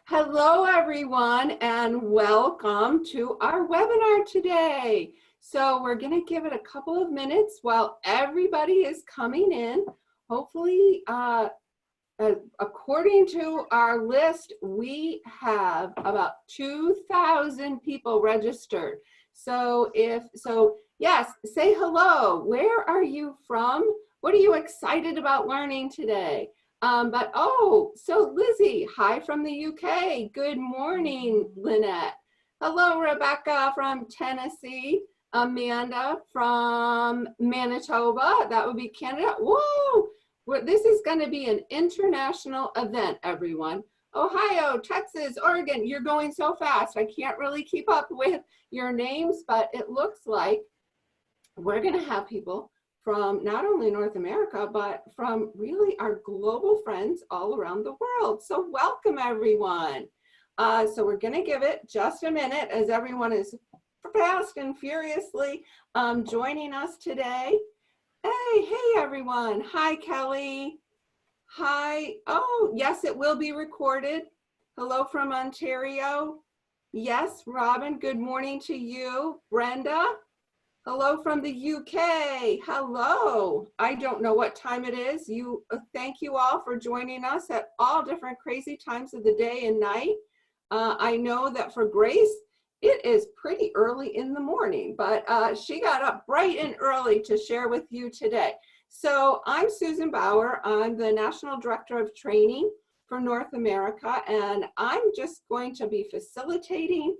Hello, everyone, and welcome to our webinar today. So we're going to give it a couple of minutes while everybody is coming in. Hopefully, according to our list, we have about 2,000 people registered. So yes, say hello. Where are you from? What are you excited about learning today? So Lizzie, hi from the UK. Good morning, Lynette. Hello, Rebecca from Tennessee. Amanda from Manitoba. That would be Canada. Whoa! This is going to be an international event, everyone. Ohio, Texas, Oregon, you're going so fast. I can't really keep up with your names, but it looks like we're going to have people from not only North America, but from really our global friends all around the world. So welcome, everyone. So we're going to give it just a minute as everyone is fast and furiously joining us today. Hey, everyone. Hi, Kelly. Hi. Oh, yes, it will be recorded. Hello from Ontario. Yes, Robin, good morning to you. Brenda. Hello from the UK. Hello. I don't know what time it is. Thank you all for joining us at all different crazy times of the day and night. I know that for Grace, it is pretty early in the morning, but she got up bright and early to share with you today. So I'm Susan Bauer. I'm the National Director of Training for North America, and I'm just going to be facilitating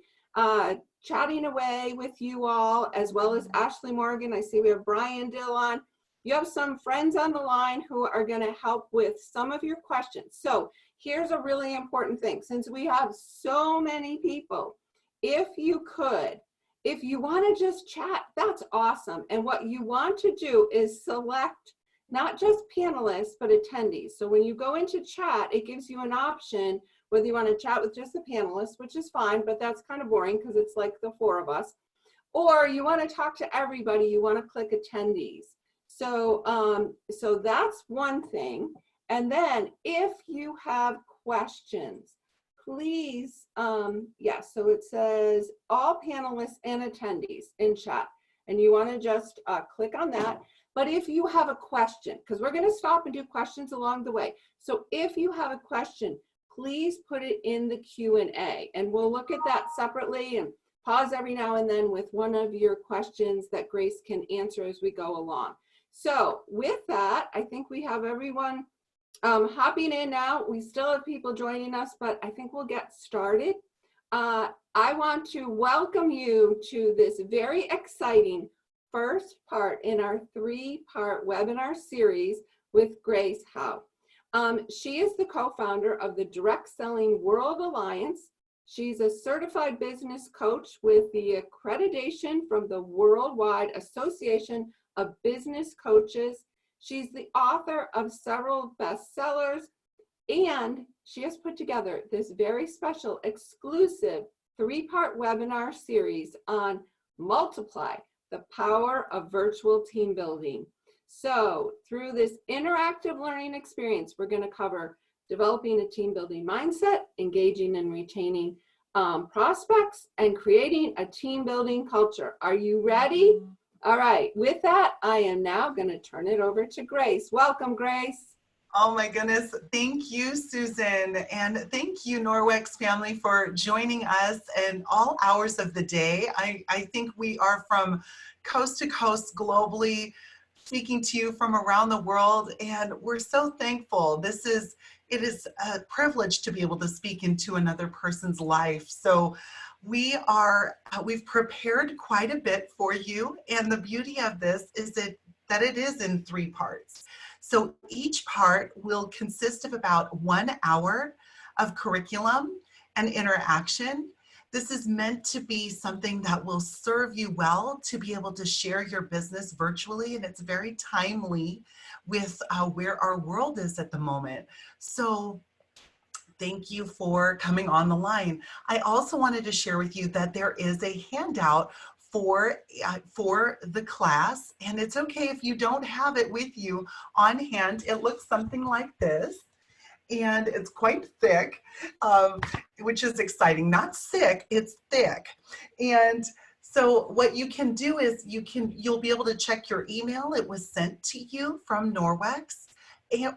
chatting away with you all, as well as Ashley Morgan. I see we have Brian Dillon. You have some friends on the line who are going to help with some of your questions. So here's a really important thing. Since we have so many people, if you want to just chat, that's awesome. And what you want to do is select not just panelists, but attendees. So when you go into chat, it gives you an option whether you want to chat with just the panelists, which is fine, but that's kind of boring because it's like the four of us. Or you want to talk to everybody, you want to click attendees. So, so that's one thing. And then if you have questions, please, yes, so it says all panelists and attendees in chat. And you want to just click on that. But if you have a question, because we're going to stop and do questions along the way. So if you have a question, please put it in the Q&A, and we'll look at that separately and pause every now and then with one of your questions that Grace can answer as we go along. So with that, I think we have everyone hopping in now. We still have people joining us, but I think we'll get started. I want to welcome you to this very exciting first part in our three-part webinar series with Grace Howe. She is the co-founder of the Direct Selling World Alliance. She's a certified business coach with the accreditation from the Worldwide Association of Business Coaches. She's the author of several bestsellers, and she has put together this very special exclusive three-part webinar series on Multiply, the Power of Virtual Team Building. So through this interactive learning experience, we're going to cover developing a team building mindset, engaging and retaining prospects, and creating a team building culture. Are you ready? All right, with that, I am now going to turn it over to Grace. Welcome, Grace. Oh my goodness. Thank you, Susan. And thank you, Norwex family, for joining us in all hours of the day. I think we are from coast to coast globally, speaking to you from around the world, and we're so thankful. It is a privilege to be able to speak into another person's life. So we've prepared quite a bit for you, and the beauty of this is that it is in three parts. So each part will consist of about 1 hour of curriculum and interaction. This is meant to be something that will serve you well to be able to share your business virtually, and it's very timely with where our world is at the moment. So thank you for coming on the line. I also wanted to share with you that there is a handout for the class, and it's okay if you don't have it with you on hand. It looks something like this. and it's quite thick, which is exciting. Not sick, it's thick. And so what you can do is you'll be able to check your email. It was sent to you from Norwex.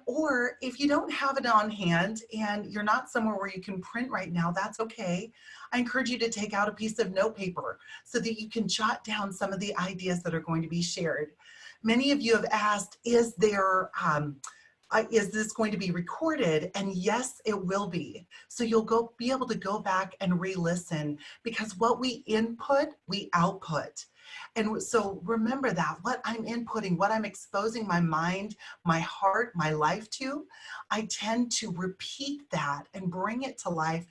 Or if you don't have it on hand and you're not somewhere where you can print right now, that's okay. I encourage you to take out a piece of note paper so that you can jot down some of the ideas that are going to be shared. Many of you have asked, is this going to be recorded? And yes, it will be. So you'll be able to go back and re-listen, because what we input, we output. And so remember that what I'm inputting, what I'm exposing my mind, my heart, my life to, I tend to repeat that and bring it to life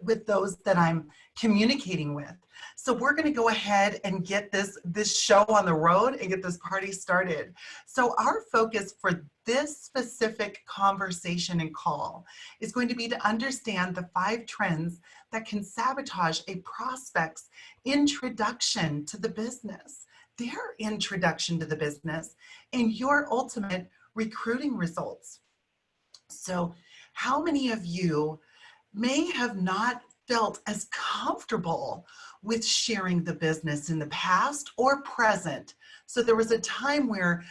with those that I'm communicating with. So we're going to go ahead and get this show on the road and get this party started. So our focus for this specific conversation and call is going to be to understand the 5 trends that can sabotage a prospect's introduction to the business, their introduction to the business, and your ultimate recruiting results. So how many of you may have not felt as comfortable with sharing the business in the past or present? So there was a time where,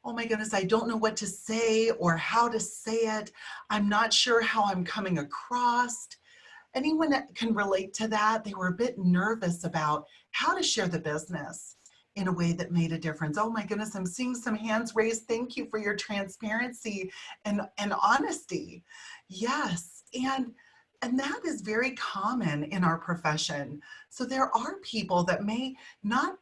oh my goodness, I don't know what to say or how to say it. I'm not sure how I'm coming across. Anyone that can relate to that? They were a bit nervous about how to share the business in a way that made a difference. Oh my goodness, I'm seeing some hands raised. Thank you for your transparency and honesty. Yes, and that is very common in our profession. So there are people that may not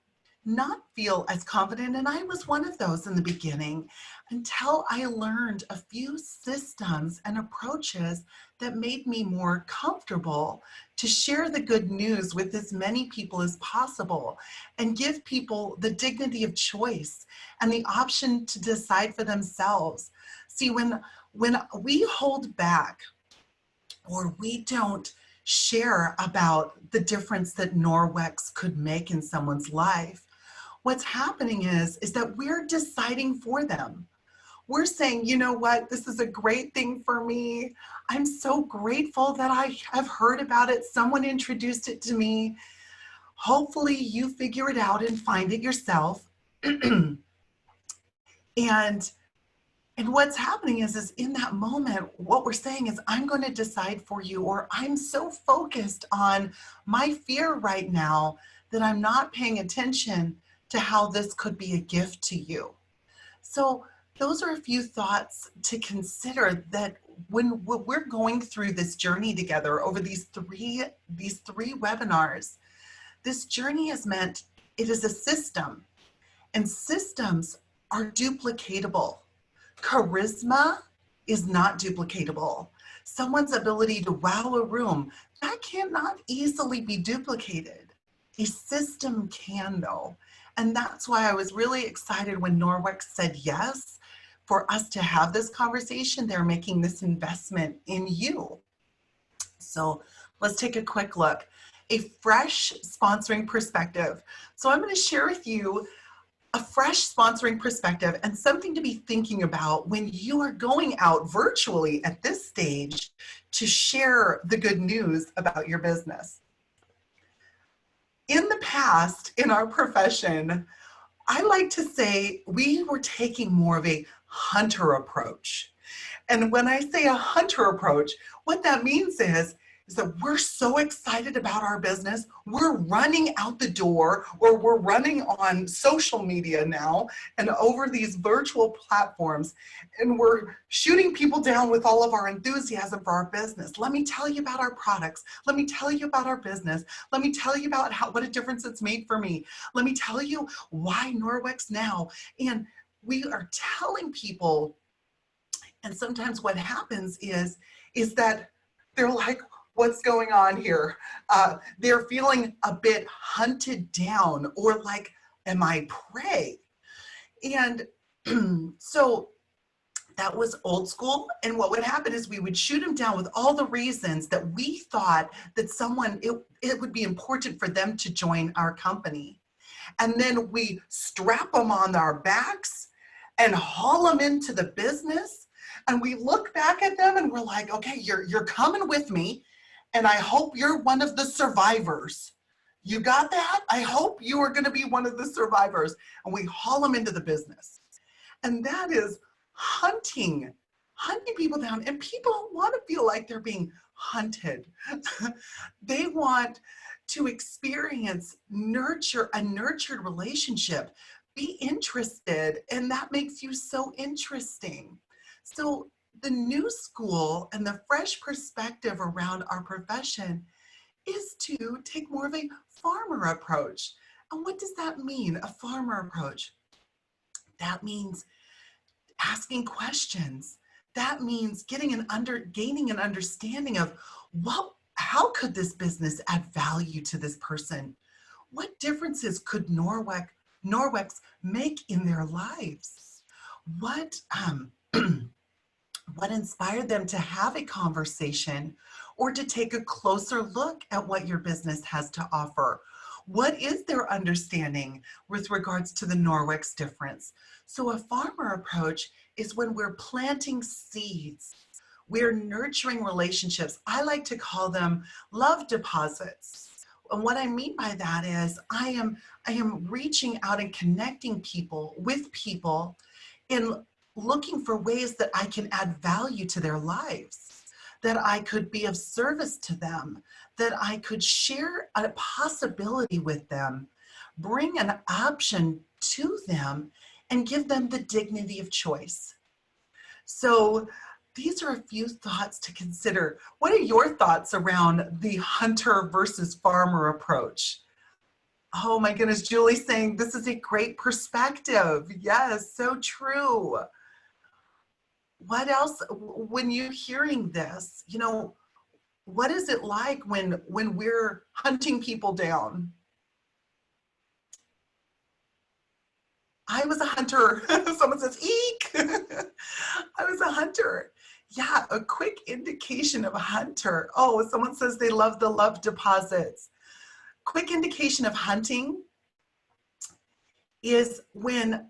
feel as confident, and I was one of those in the beginning, until I learned a few systems and approaches that made me more comfortable to share the good news with as many people as possible and give people the dignity of choice and the option to decide for themselves. See, when we hold back or we don't share about the difference that Norwex could make in someone's life, what's happening is that we're deciding for them. We're saying, you know what, this is a great thing for me. I'm so grateful that I have heard about it. Someone introduced it to me. Hopefully you figure it out and find it yourself. And what's happening is in that moment, what we're saying is, I'm going to decide for you, or I'm so focused on my fear right now that I'm not paying attention to how this could be a gift to you. So those are a few thoughts to consider, that when we're going through this journey together over these three webinars, this journey is meant, it is a system, and systems are duplicatable. Charisma is not duplicatable. Someone's ability to wow a room, that cannot easily be duplicated. A system can, though. And that's why I was really excited when Norwex said yes for us to have this conversation. They're making this investment in you. So let's take a quick look. A fresh sponsoring perspective. So I'm going to share with you a fresh sponsoring perspective and something to be thinking about when you are going out virtually at this stage to share the good news about your business. In the past, in our profession, I like to say we were taking more of a hunter approach. And when I say a hunter approach, what that means is that we're so excited about our business, we're running out the door, or we're running on social media now and over these virtual platforms, and we're shooting people down with all of our enthusiasm for our business. Let me tell you about our products. Let me tell you about our business. Let me tell you about what a difference it's made for me. Let me tell you why Norwex now. And we are telling people, and sometimes what happens is that they're like, what's going on here? They're feeling a bit hunted down, or like, am I prey? And so that was old school. And what would happen is we would shoot them down with all the reasons that we thought that it would be important for them to join our company. And then we strap them on our backs and haul them into the business. And we look back at them and we're like, okay, you're coming with me, and I hope you're one of the survivors. You got that? I hope you are going to be one of the survivors. And we haul them into the business. And that is hunting people down. And people want to feel like they're being hunted. They want to experience a nurtured relationship, be interested, and that makes you so interesting. So the new school and the fresh perspective around our profession is to take more of a farmer approach. And what does that mean, a farmer approach? That means asking questions. That means gaining an understanding of how could this business add value to this person? What differences could Norwex make in their lives? What what inspired them to have a conversation or to take a closer look at what your business has to offer? What is their understanding with regards to the Norwex difference? So a farmer approach is when we're planting seeds. We're nurturing relationships. I like to call them love deposits. And what I mean by that is I am reaching out and connecting people with people in looking for ways that I can add value to their lives, that I could be of service to them, that I could share a possibility with them, bring an option to them, and give them the dignity of choice. So these are a few thoughts to consider. What are your thoughts around the hunter versus farmer approach? Oh my goodness, Julie's saying this is a great perspective. Yes, so true. What else, when you're hearing this, what is it like when we're hunting people down? I was a hunter. Someone says, eek. I was a hunter. Yeah, a quick indication of a hunter. Oh, someone says they love the love deposits. Quick indication of hunting is when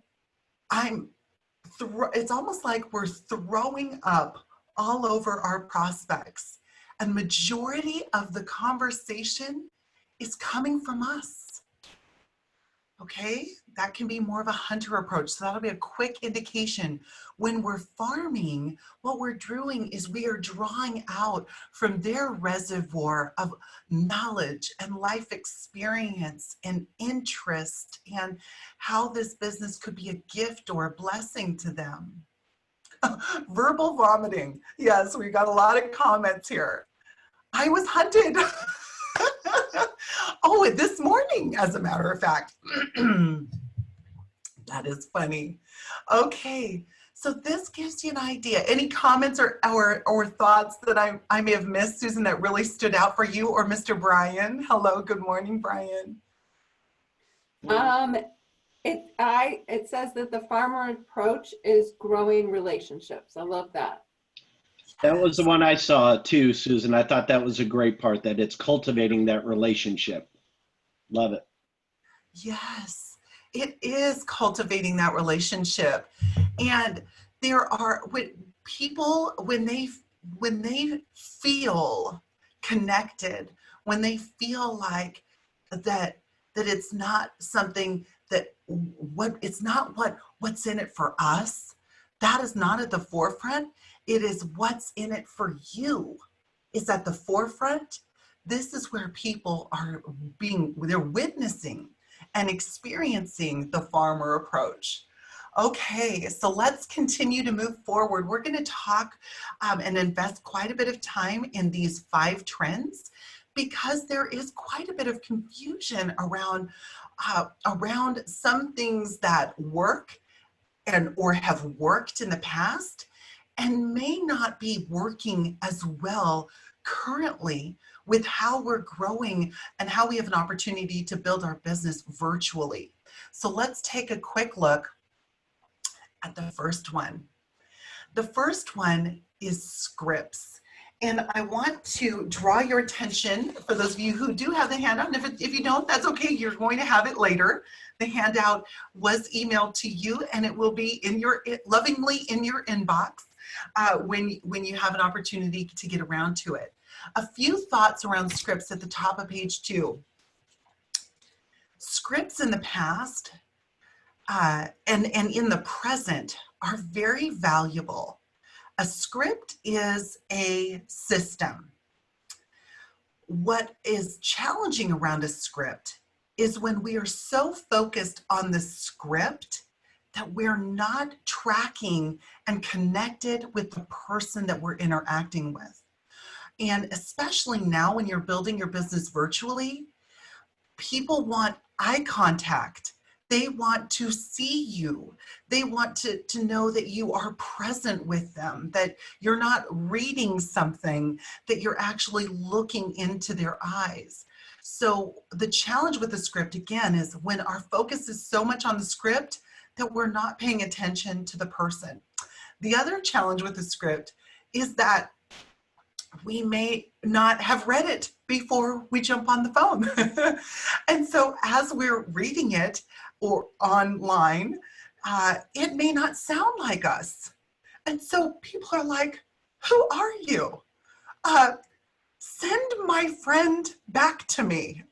it's almost like we're throwing up all over our prospects. And majority of the conversation is coming from us. Okay, that can be more of a hunter approach. So that'll be a quick indication. When we're farming, what we're doing is we are drawing out from their reservoir of knowledge and life experience and interest and how this business could be a gift or a blessing to them. Verbal vomiting. Yes, we got a lot of comments here. I was hunted. Oh, this morning, as a matter of fact. That is funny. Okay, so this gives you an idea. Any comments or thoughts that I may have missed, Susan, that really stood out for you, or Mr. Brian? Hello, good morning, Brian. It says that the farmer approach is growing relationships. I love that. That was the one I saw too, Susan. I thought that was a great part, that it's cultivating that relationship. Love it. Yes, it is cultivating that relationship. And there are people, when they feel connected, when they feel like that it's not something that what's in it for us, that is not at the forefront. It is what's in it for you is at the forefront. This is where people they're witnessing and experiencing the farmer approach. Okay, so let's continue to move forward. We're going to talk and invest quite a bit of time in these 5 trends, because there is quite a bit of confusion around some things that work or have worked in the past and may not be working as well currently with how we're growing and how we have an opportunity to build our business virtually. So let's take a quick look at the first one. The first one is scripts. And I want to draw your attention, for those of you who do have the handout, and if you don't, that's okay, you're going to have it later. The handout was emailed to you, and it will be lovingly in your inbox. when you have an opportunity to get around to it. A few thoughts around scripts at the top of page 2. Scripts in the past and in the present are very valuable. A script is a system. What is challenging around a script is when we are so focused on the script that we're not tracking and connected with the person that we're interacting with. And especially now when you're building your business virtually, people want eye contact. They want to see you. They want to know that you are present with them, that you're not reading something, that you're actually looking into their eyes. So the challenge with the script, again, is when our focus is so much on the script that we're not paying attention to the person. The other challenge with the script is that we may not have read it before we jump on the phone. And so as we're reading it or online, it may not sound like us. And so people are like, who are you? Send my friend back to me.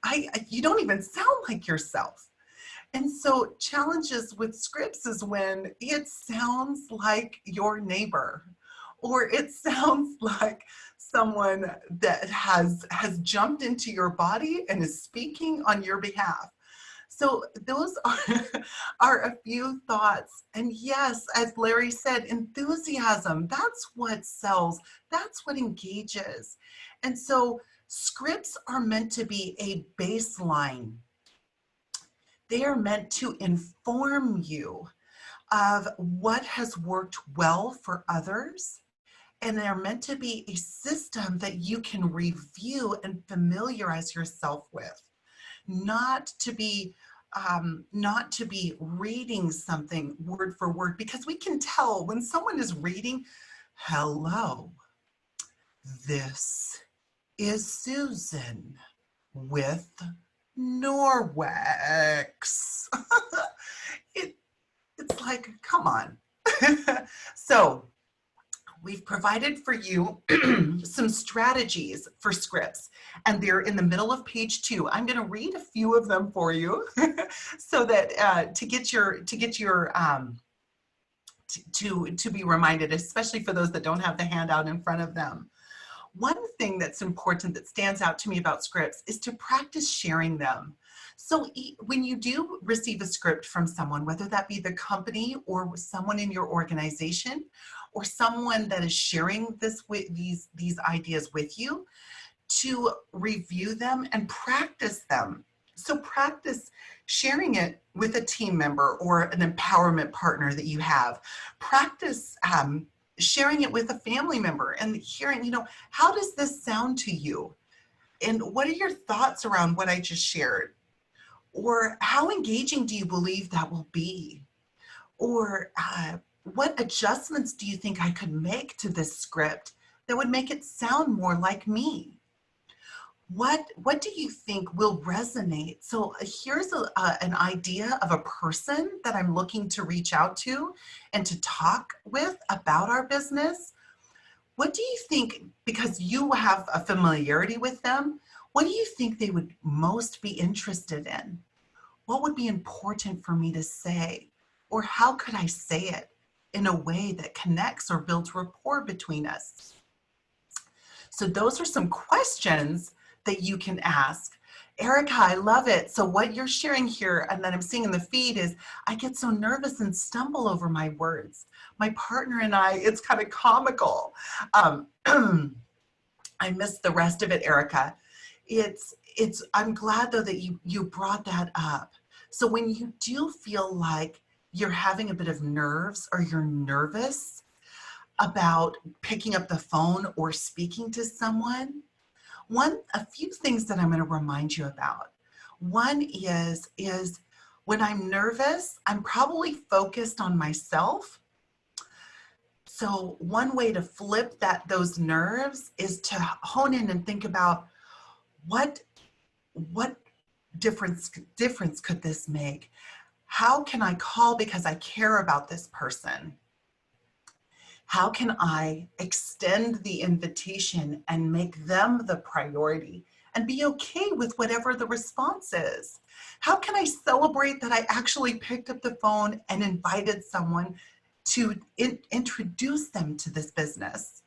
You don't even sound like yourself. And so challenges with scripts is when it sounds like your neighbor, or it sounds like someone that has jumped into your body and is speaking on your behalf. So those are a few thoughts. And yes, as Larry said, enthusiasm, that's what sells, that's what engages. And so scripts are meant to be a baseline. They are meant to inform you of what has worked well for others, and they're meant to be a system that you can review and familiarize yourself with, not to be reading something word for word, because we can tell when someone is reading, hello, this is Susan with Norwex. It's like, come on. So we've provided for you some strategies for scripts, and they're in the middle of page 2. I'm going to read a few of them for you, so that to be reminded, especially for those that don't have the handout in front of them. One thing that's important that stands out to me about scripts is to practice sharing them. So when you do receive a script from someone, whether that be the company or someone in your organization, or someone that is sharing these ideas with you, to review them and practice them. So practice sharing it with a team member or an empowerment partner that you have. Practice sharing it with a family member and hearing, how does this sound to you? And what are your thoughts around what I just shared? Or how engaging do you believe that will be? Or what adjustments do you think I could make to this script that would make it sound more like me? What do you think will resonate? So here's an idea of a person that I'm looking to reach out to and to talk with about our business. What do you think, because you have a familiarity with them, what do you think they would most be interested in? What would be important for me to say? Or how could I say it in a way that connects or builds rapport between us? So those are some questions that you can ask. Erica, I love it. So what you're sharing here and that I'm seeing in the feed is, I get so nervous and stumble over my words. My partner and I, it's kind of comical. I missed the rest of it, Erica. I'm glad though that you brought that up. So when you do feel like you're having a bit of nerves or you're nervous about picking up the phone or speaking to someone, a few things that I'm going to remind you about. One is when I'm nervous, I'm probably focused on myself. So one way to flip those nerves is to hone in and think about what difference could this make? How can I call because I care about this person? How can I extend the invitation and make them the priority and be okay with whatever the response is? How can I celebrate that I actually picked up the phone and invited someone to introduce them to this business?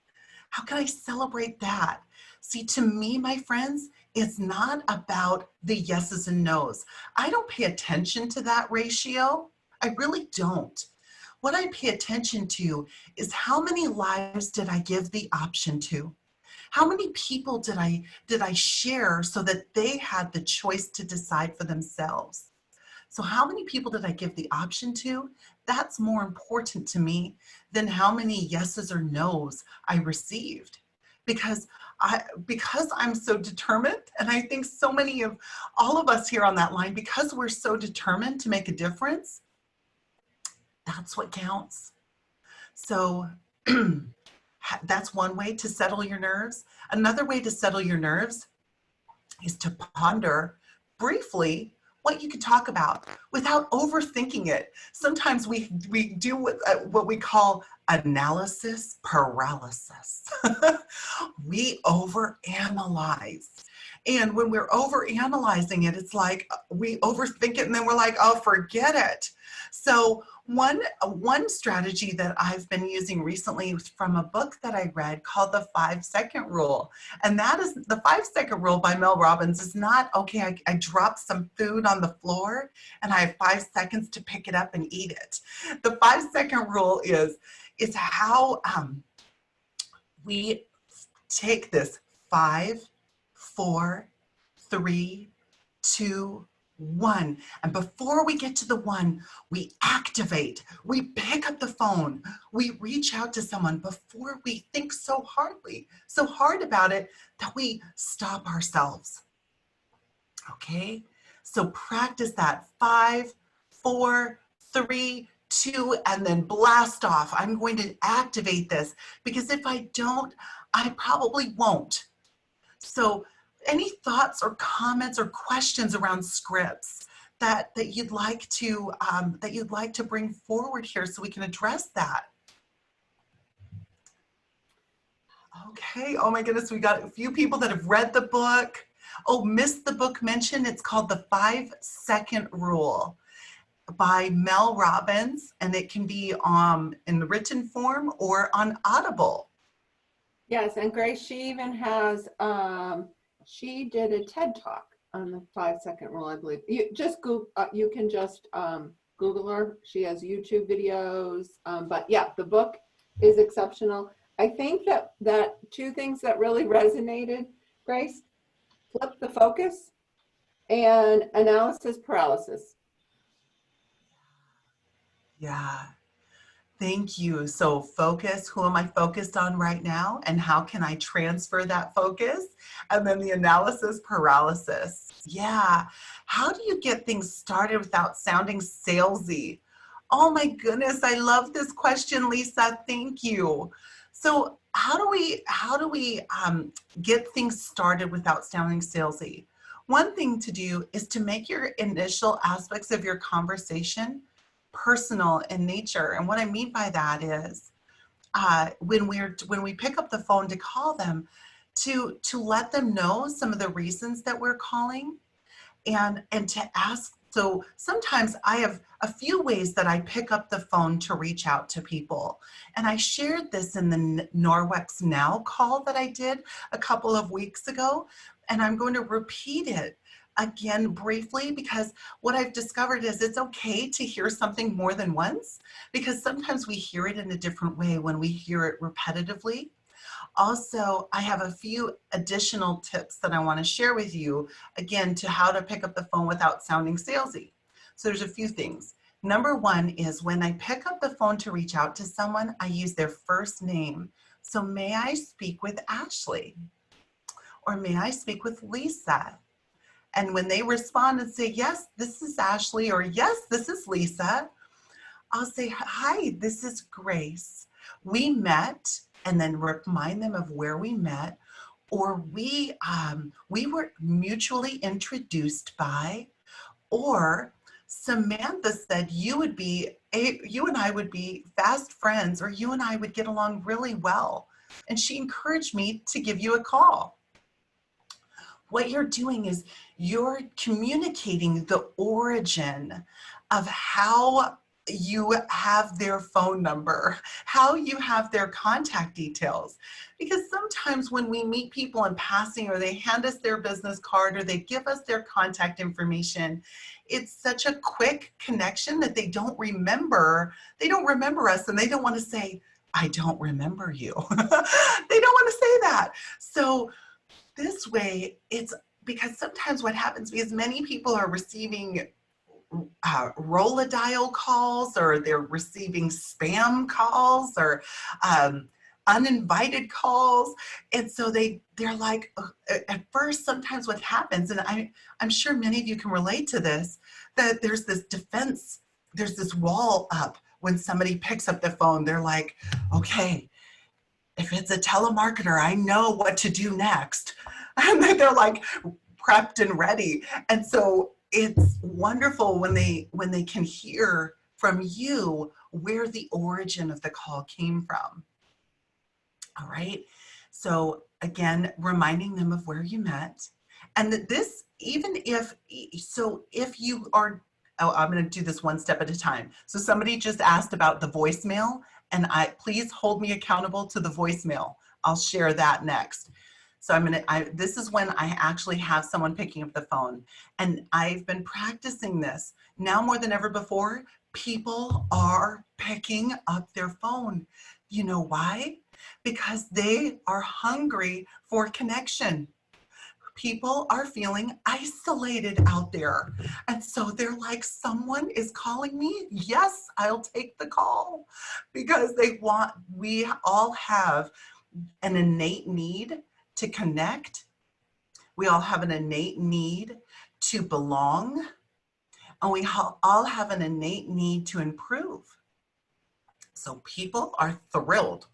How can I celebrate that? See, to me, my friends, it's not about the yeses and nos. I don't pay attention to that ratio. I really don't. What I pay attention to is how many lives did I give the option to? How many people did I share so that they had the choice to decide for themselves? So how many people did I give the option to? That's more important to me than how many yeses or nos I received. Because I'm so determined, and I think so many of all of us here on that line, because we're so determined to make a difference, that's what counts. So that's one way to settle your nerves. Another way to settle your nerves is to ponder briefly what you could talk about without overthinking it. Sometimes we do what we call analysis paralysis. We overanalyze. And when we're overanalyzing it, it's like we overthink it and then we're like, oh, forget it. So one strategy that I've been using recently was from a book that I read called The 5-Second Rule. And that is the 5-second rule by Mel Robbins is not, okay, I dropped some food on the floor and I have 5 seconds to pick it up and eat it. The 5-second rule is how we take this 5, 4, 3, 2, 1. And before we get to the 1, we activate, we pick up the phone, we reach out to someone before we think so hard about it that we stop ourselves. Okay? So practice that 5, 4, 3, 2, and then blast off. I'm going to activate this because if I don't, I probably won't. So any thoughts or comments or questions around scripts that you'd like to bring forward here so we can address that? Okay. Oh my goodness, we got a few people that have read the book. Oh, missed the book mention. It's called The 5-Second Rule by Mel Robbins, and it can be in the written form or on Audible. Yes, and Grace, she even has, she did a TED Talk on the 5-second rule, I believe. You just Google, you can just Google her. She has YouTube videos, but yeah, the book is exceptional. I think that two things that really resonated, Grace, flip the focus and analysis paralysis. Yeah. Thank you. So focus, who am I focused on right now? And how can I transfer that focus? And then the analysis paralysis. Yeah. How do you get things started without sounding salesy? Oh my goodness, I love this question, Lisa. Thank you. So how do we get things started without sounding salesy? One thing to do is to make your initial aspects of your conversation personal in nature. And what I mean by that is when we pick up the phone to call them, to let them know some of the reasons that we're calling and to ask. So sometimes I have a few ways that I pick up the phone to reach out to people. And I shared this in the Norwex Now call that I did a couple of weeks ago. And I'm going to repeat it again briefly, because what I've discovered is it's okay to hear something more than once, because sometimes we hear it in a different way when we hear it repetitively. Also, I have a few additional tips that I want to share with you, again, to how to pick up the phone without sounding salesy. So there's a few things. Number one is when I pick up the phone to reach out to someone, I use their first name. So may I speak with Ashley? Or may I speak with Lisa? And when they respond and say, yes, this is Ashley, or yes, this is Lisa, I'll say, hi, this is Grace. We met, and then remind them of where we met, or we were mutually introduced by, or Samantha said you would be you and I would be fast friends, or you and I would get along really well. And she encouraged me to give you a call. What you're doing is you're communicating the origin of how you have their phone number, how you have their contact details. Because sometimes when we meet people in passing, or they hand us their business card, or they give us their contact information, it's such a quick connection that they don't remember. They don't remember us, and they don't want to say, I don't remember you. They don't want to say that. So this way, it's because sometimes what happens, because many people are receiving roll-a-dial calls, or they're receiving spam calls, or uninvited calls. And so they're like, at first, sometimes what happens, and I'm sure many of you can relate to this, that there's this defense, there's this wall up when somebody picks up the phone. They're like, okay, if it's a telemarketer, I know what to do next. And they're like prepped and ready. And so it's wonderful when they can hear from you where the origin of the call came from. All right. So again, reminding them of where you met. And that this, even if you are, I'm going to do this one step at a time. So somebody just asked about the voicemail, and please hold me accountable to the voicemail. I'll share that next. So this is when I actually have someone picking up the phone, and I've been practicing this now more than ever before. People are picking up their phone. You know why? Because they are hungry for connection. People are feeling isolated out there. And so they're like, someone is calling me? Yes, I'll take the call. Because we all have an innate need to connect. We all have an innate need to belong. And we all have an innate need to improve. So people are thrilled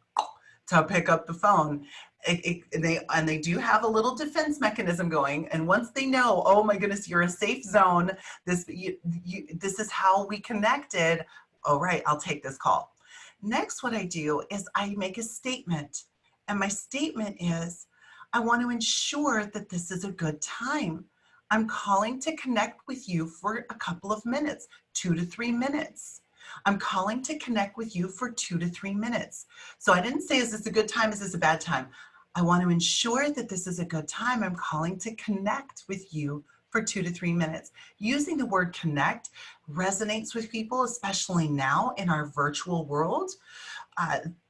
to pick up the phone. They do have a little defense mechanism going. And once they know, oh my goodness, you're a safe zone, this is how we connected. All right, I'll take this call. Next, what I do is I make a statement. And my statement is, I want to ensure that this is a good time. I'm calling to connect with you for a couple of minutes, 2 to 3 minutes. I'm calling to connect with you for 2 to 3 minutes. So I didn't say, is this a good time? Is this a bad time? I want to ensure that this is a good time. I'm calling to connect with you for 2 to 3 minutes. Using the word connect resonates with people, especially now in our virtual world.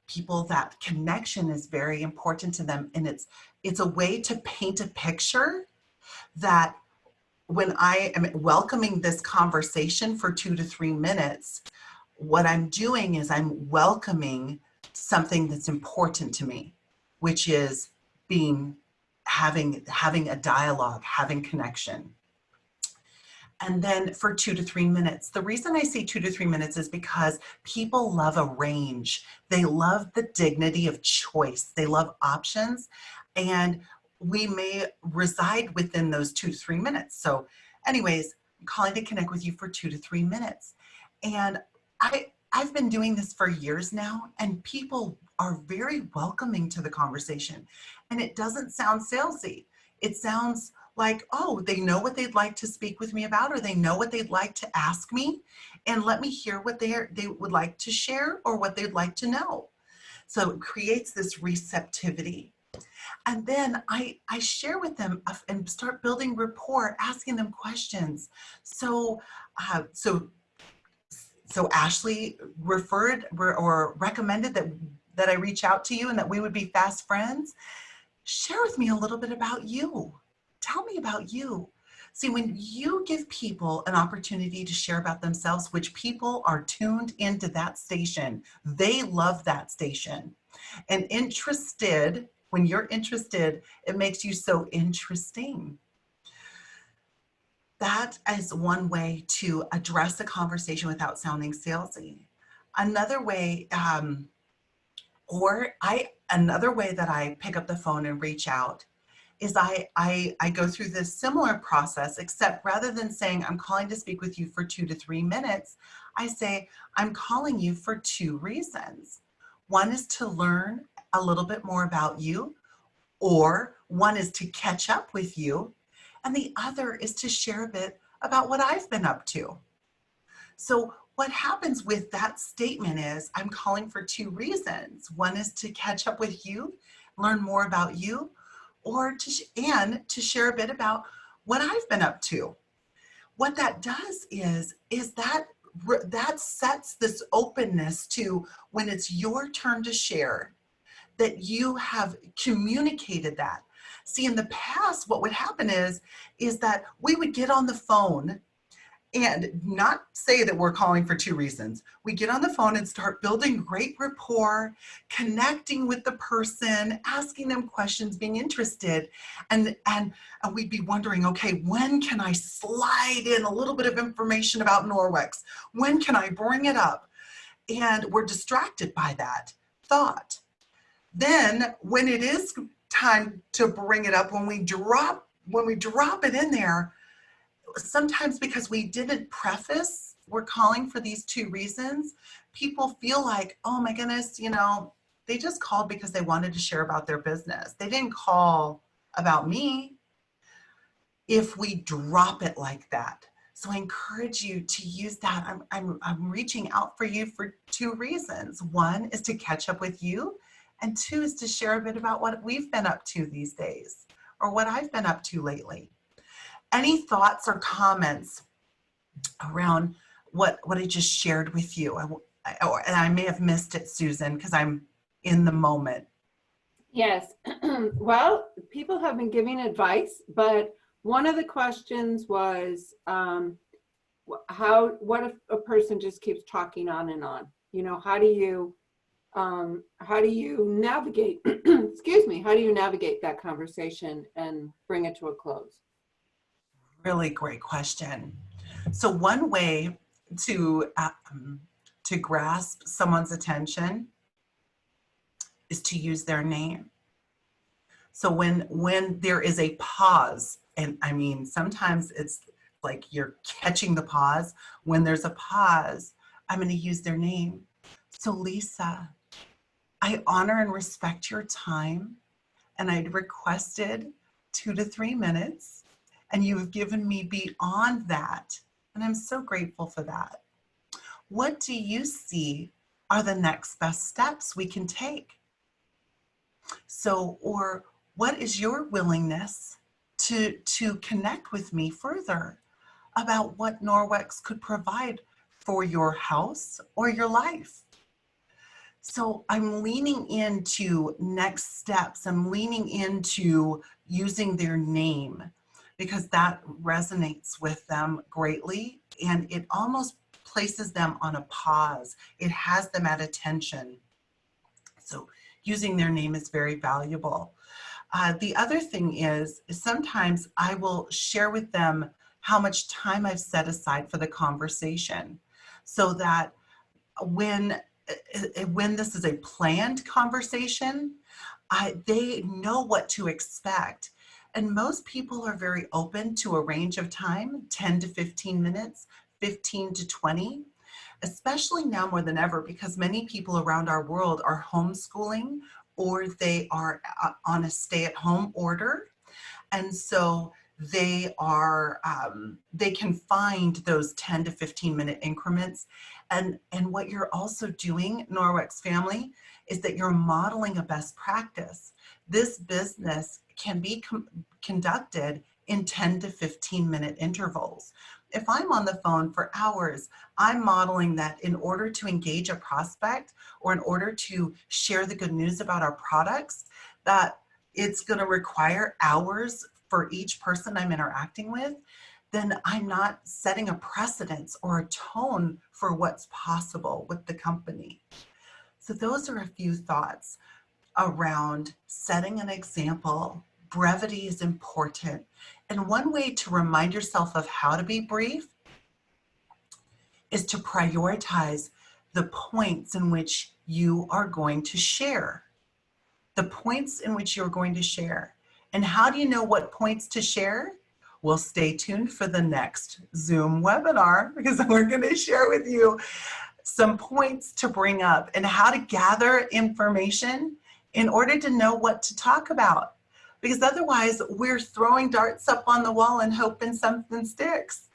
People, that connection is very important to them. And it's a way to paint a picture that when I am welcoming this conversation for 2 to 3 minutes, what I'm doing is I'm welcoming something that's important to me, which is having a dialogue, having connection. And then for 2 to 3 minutes, the reason I say 2 to 3 minutes is because people love a range. They love the dignity of choice. They love options, and we may reside within those 2 to 3 minutes. So anyways, I'm calling to connect with you for 2 to 3 minutes. And I've been doing this for years now, and people are very welcoming to the conversation. And it doesn't sound salesy. It sounds like, oh, they know what they'd like to speak with me about, or they know what they'd like to ask me, and let me hear what they would like to share or what they'd like to know. So it creates this receptivity. And then I share with them and start building rapport, asking them questions. So Ashley referred or recommended that I reach out to you and that we would be fast friends. Share with me a little bit about you. Tell me about you. See, when you give people an opportunity to share about themselves, which people are tuned into that station, they love that station. And when you're interested, it makes you so interesting. That is one way to address a conversation without sounding salesy. Another way, another way that I pick up the phone and reach out is I go through this similar process, except rather than saying I'm calling to speak with you for 2 to 3 minutes, I say I'm calling you for 2 reasons. One is to learn a little bit more about you, or one is to catch up with you, and the other is to share a bit about what I've been up to. So what happens with that statement is I'm calling for 2 reasons. One is to catch up with you, learn more about you, or to share a bit about what I've been up to. What that does is that sets this openness to when it's your turn to share, that you have communicated that. See, in the past, what would happen is that we would get on the phone and not say that we're calling for 2 reasons. We get on the phone and start building great rapport, connecting with the person, asking them questions, being interested. And we'd be wondering, okay, when can I slide in a little bit of information about Norwex? When can I bring it up? And we're distracted by that thought. Then when it is time to bring it up, when we drop it in there, sometimes because we didn't preface, we're calling for these 2 reasons, people feel like, oh my goodness, they just called because they wanted to share about their business. They didn't call about me. If we drop it like that. So I encourage you to use that. I'm reaching out for you for 2 reasons. One is to catch up with you, and 2 is to share a bit about what we've been up to these days, or what I've been up to lately. Any thoughts or comments around what I just shared with you? And I may have missed it, Susan, because I'm in the moment. Yes. Well, people have been giving advice, but one of the questions was, what if a person just keeps talking on and on? How do you navigate, excuse me, how do you navigate that conversation and bring it to a close? Really great question. So one way to grasp someone's attention is to use their name. So when there is a pause, and I mean, sometimes it's like you're catching the pause. When there's a pause, I'm going to use their name. So Lisa, I honor and respect your time, and I'd requested 2 to 3 minutes. And you've given me beyond that. And I'm so grateful for that. What do you see are the next best steps we can take? So, or what is your willingness to connect with me further about what Norwex could provide for your house or your life? So I'm leaning into next steps. I'm leaning into using their name, because that resonates with them greatly, and it almost places them on a pause. It has them at attention. So using their name is very valuable. The other thing is sometimes I will share with them how much time I've set aside for the conversation, so that when this is a planned conversation, they know what to expect. And most people are very open to a range of time, 10 to 15 minutes, 15 to 20, especially now more than ever, because many people around our world are homeschooling, or they are on a stay-at-home order. And so they can find those 10 to 15 minute increments. And what you're also doing, Norwex family, is that you're modeling a best practice. This business can be conducted in 10 to 15 minute intervals. If I'm on the phone for hours, I'm modeling that in order to engage a prospect, or in order to share the good news about our products, that it's going to require hours for each person I'm interacting with, then I'm not setting a precedence or a tone for what's possible with the company. So those are a few thoughts around setting an example. Brevity is important. And one way to remind yourself of how to be brief is to prioritize the points in which you are going to share. The points in which you're going to share. And how do you know what points to share? Well, stay tuned for the next Zoom webinar, because we're going to share with you some points to bring up and how to gather information in order to know what to talk about. Because otherwise, we're throwing darts up on the wall and hoping something sticks.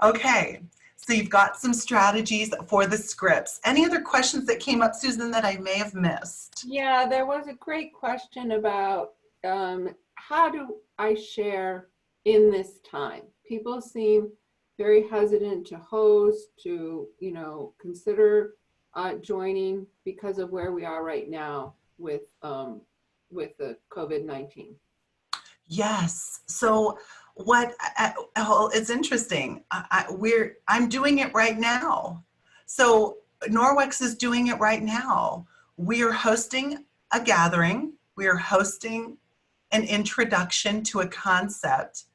Okay, so you've got some strategies for the scripts. Any other questions that came up, Susan, that I may have missed? Yeah, there was a great question about how do I share in this time? People seem very hesitant to host, to, consider joining because of where we are right now with the COVID-19. Yes. So it's interesting. I'm doing it right now. So Norwex is doing it right now. We are hosting a gathering. We are hosting an introduction to a concept,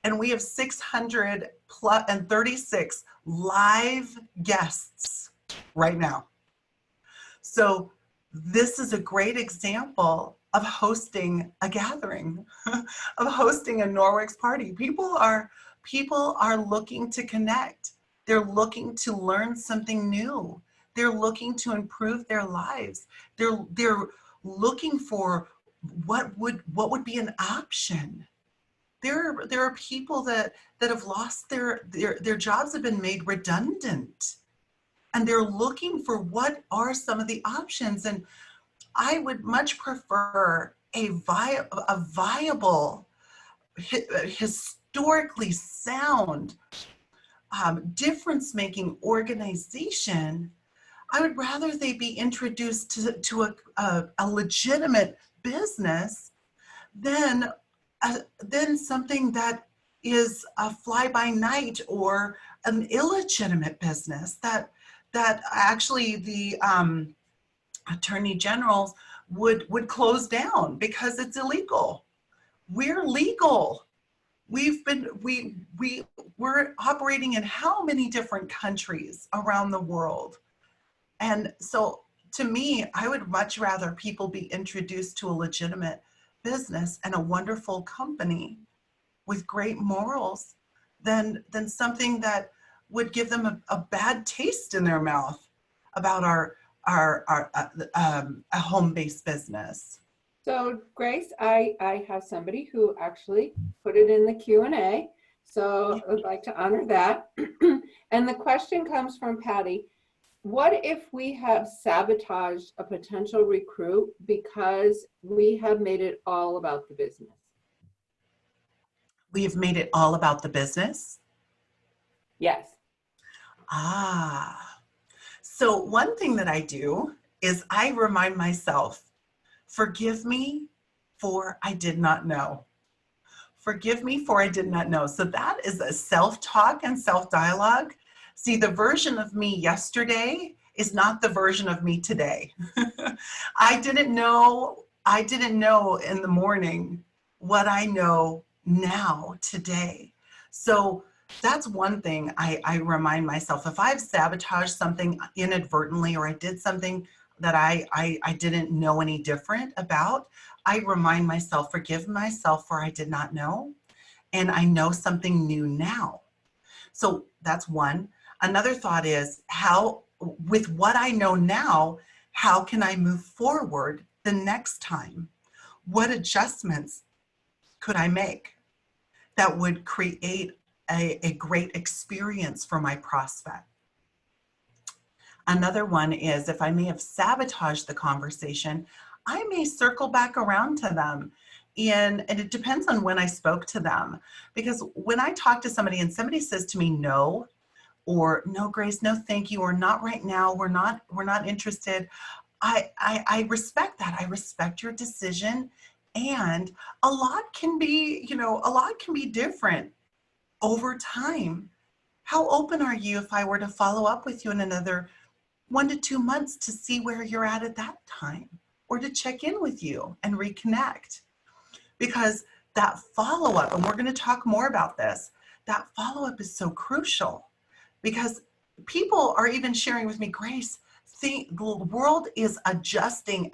and we have 600 plus and 36 live guests right now. So this is a great example of hosting a gathering, of hosting a Norwex party. People are looking to connect. They're looking to learn something new. They're looking to improve their lives. They're looking for what would be an option. There are people that have lost their jobs, have been made redundant, and they're looking for what are some of the options. And I would much prefer a viable, historically sound, difference-making organization. I would rather they be introduced to a legitimate business than something that is a fly-by-night or an illegitimate business that actually the attorney generals would close down because it's illegal. We're legal. We're operating in how many different countries around the world. And so to me, I would much rather people be introduced to a legitimate business and a wonderful company with great morals than something that would give them a bad taste in their mouth about a home-based business. So Grace, I have somebody who actually put it in the Q&A, so I'd like to honor that. And the question comes from Patty. What if we have sabotaged a potential recruit because we have made it all about the business? We have made it all about the business? Yes. So one thing that I do is I remind myself, forgive me for I did not know. Forgive me for I did not know. So that is a self-talk and self-dialogue. See, the version of me yesterday is not the version of me today. I didn't know in the morning what I know now today. So that's one thing I remind myself. If I've sabotaged something inadvertently, or I did something that I didn't know any different about, I remind myself, forgive myself for I did not know, and I know something new now. So that's one. Another thought is, with what I know now, how can I move forward the next time? What adjustments could I make that would create a great experience for my prospect? Another one is, if I may have sabotaged the conversation, I may circle back around to them. And it depends on when I spoke to them. Because when I talk to somebody and somebody says to me, no, or no, Grace, no, thank you, or not right now, we're not interested, I respect that. I respect your decision. And a lot can be different over time. How open are you if I were to follow up with you in another 1 to 2 months to see where you're at that time, or to check in with you and reconnect? Because that follow-up, and we're going to talk more about this, that follow-up is so crucial, because people are even sharing with me, Grace, the world is adjusting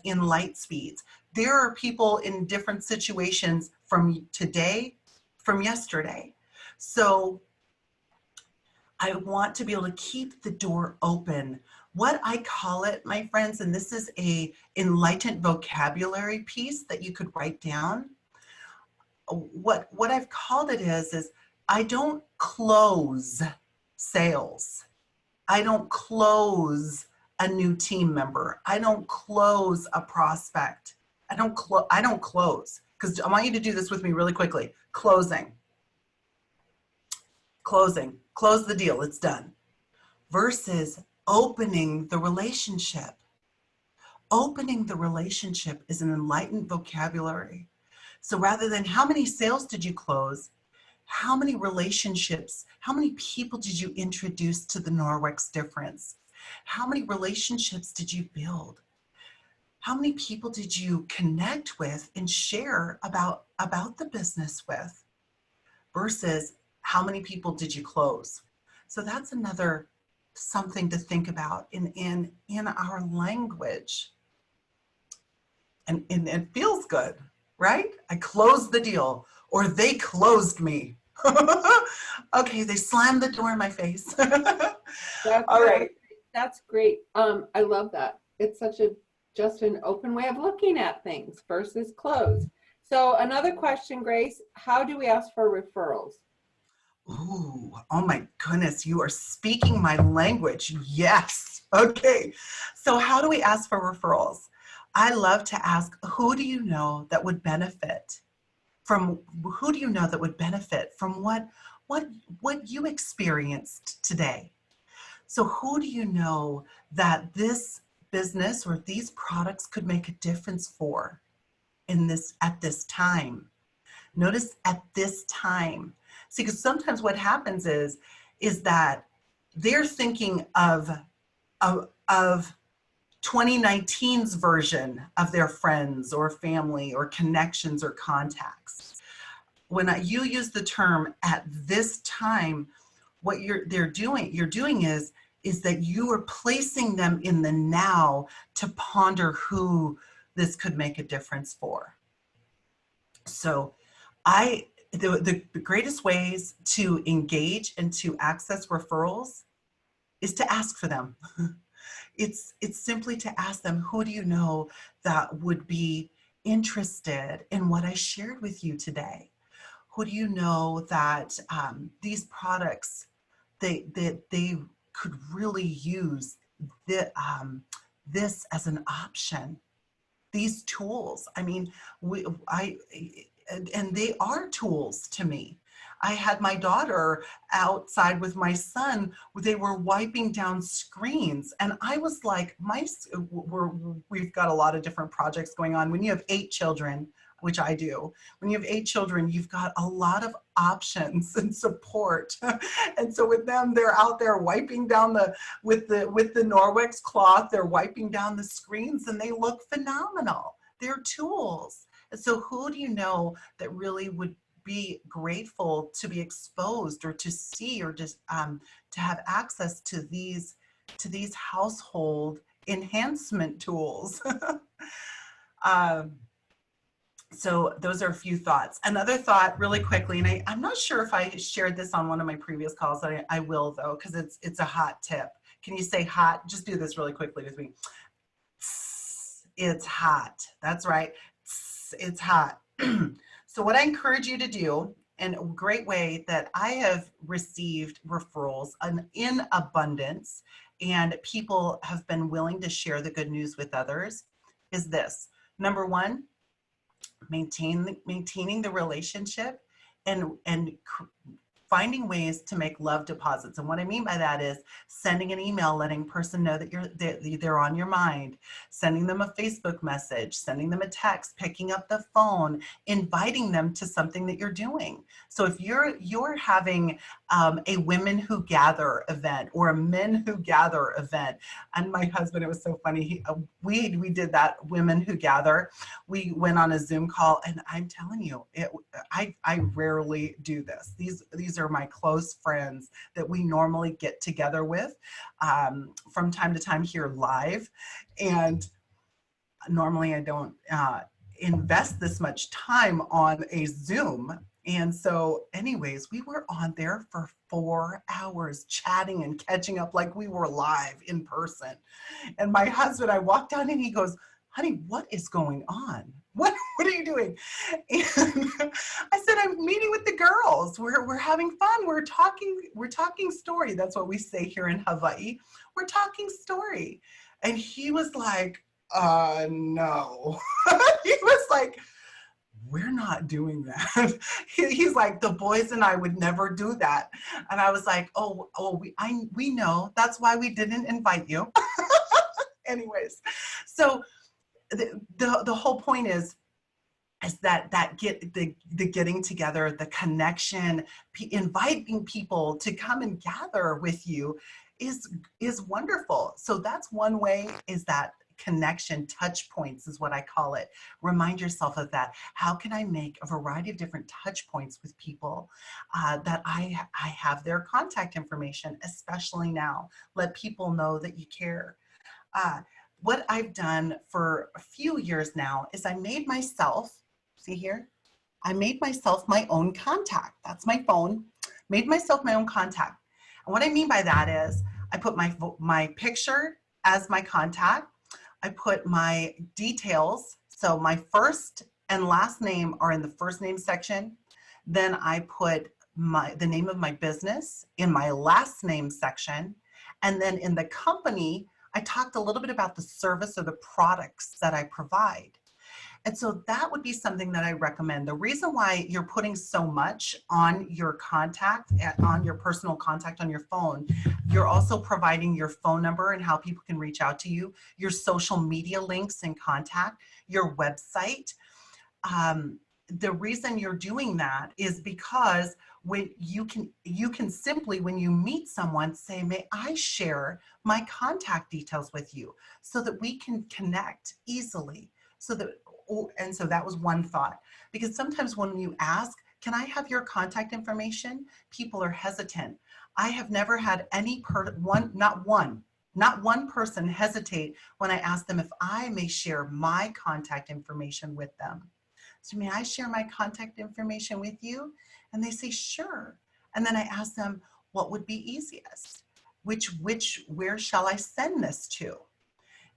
in light speeds. there are people in different situations from today, from yesterday. So I want to be able to keep the door open. What I call it, my friends, and this is a enlightened vocabulary piece that you could write down. What I've called it is I don't close sales. I don't close a new team member. I don't close a prospect. I don't close, because I want you to do this with me really quickly. Closing, close the deal, it's done. Versus opening the relationship. Opening the relationship is an enlightened vocabulary. So rather than how many sales did you close, how many relationships, how many people did you introduce to the Norwex difference? How many relationships did you build? How many people did you connect with and share about the business with? Versus how many people did you close? So that's another something to think about in our language. And it feels good, right? I closed the deal, or they closed me. Okay, they slammed the door in my face. All right. That's great. I love that. It's such a just an open way of looking at things versus closed. So another question, Grace, how do we ask for referrals? Ooh, oh my goodness, you are speaking my language. Yes. Okay. So how do we ask for referrals? I love to ask, who do you know that would benefit from what you experienced today? So who do you know that this business or these products could make a difference for at this time? Notice at this time. See, because sometimes what happens is that they're thinking of 2019's version of their friends or family or connections or contacts. When you use the term at this time, what you're doing is that you are placing them in the now to ponder who this could make a difference for. So the greatest ways to engage and to access referrals is to ask for them. It's simply to ask them, who do you know that would be interested in what I shared with you today? Who do you know that these products, they could really use this as an option? These tools, I mean, and they are tools to me. I had my daughter outside with my son. They were wiping down screens, and I was like, we've got a lot of different projects going on. When you have 8 children, which I do, when you have 8 children, you've got a lot of options and support. And so with them, they're out there wiping down with the Norwex cloth, they're wiping down the screens, and they look phenomenal. They're tools. And so who do you know that really would be grateful to be exposed or to see or just to have access to these household enhancement tools? So those are a few thoughts. Another thought really quickly, and I'm not sure if I shared this on one of my previous calls. I will though, because it's a hot tip. Can you say hot? Just do this really quickly with me. It's hot. That's right. It's hot. So what I encourage you to do, and a great way that I have received referrals in abundance, and people have been willing to share the good news with others, is this. Number one, maintaining the relationship and finding ways to make love deposits. And what I mean by that is sending an email, letting a person know that they're on your mind, sending them a Facebook message, sending them a text, picking up the phone, inviting them to something that you're doing. So if you're having a women who gather event or a men who gather event, and my husband, it was so funny, we did that women who gather. We went on a Zoom call, and I'm telling you, I rarely do this. These are my close friends that we normally get together with from time to time here live, and normally I don't invest this much time on a Zoom. And so anyways, we were on there for 4 hours chatting and catching up like we were live in person. And my husband, I walked down and he goes, honey, what is going on? What are you doing? And I said, I'm meeting with the girls. We're having fun. We're talking story. That's what we say here in Hawaii. We're talking story. And he was like, no. He was like, we're not doing that. He's like, the boys and I would never do that. And I was like, we know. That's why we didn't invite you. Anyways, so the whole point is that the getting together, the connection, inviting people to come and gather with you is wonderful. So that's one way, is that connection. Touch points is what I call it. Remind yourself of that. How can I make a variety of different touch points with people that I have their contact information, especially now. Let people know that you care. What I've done for a few years now is I made myself, see here, I made myself my own contact. That's my phone. Made myself my own contact. And what I mean by that is I put my picture as my contact. I put my details. So my first and last name are in the first name section. Then I put the name of my business in my last name section. And then in the company, I talked a little bit about the service or the products that I provide. And so that would be something that I recommend. The reason why you're putting so much on your contact, on your personal contact on your phone, you're also providing your phone number and how people can reach out to you, your social media links and contact, your website. The reason you're doing that is because when you can simply, when you meet someone, say, may I share my contact details with you so that we can connect easily. And so that was one thought, because sometimes when you ask, can I have your contact information? People are hesitant. I have never had not one person hesitate when I ask them if I may share my contact information with them. So may I share my contact information with you? And they say, sure. And then I ask them, what would be easiest? Where shall I send this to?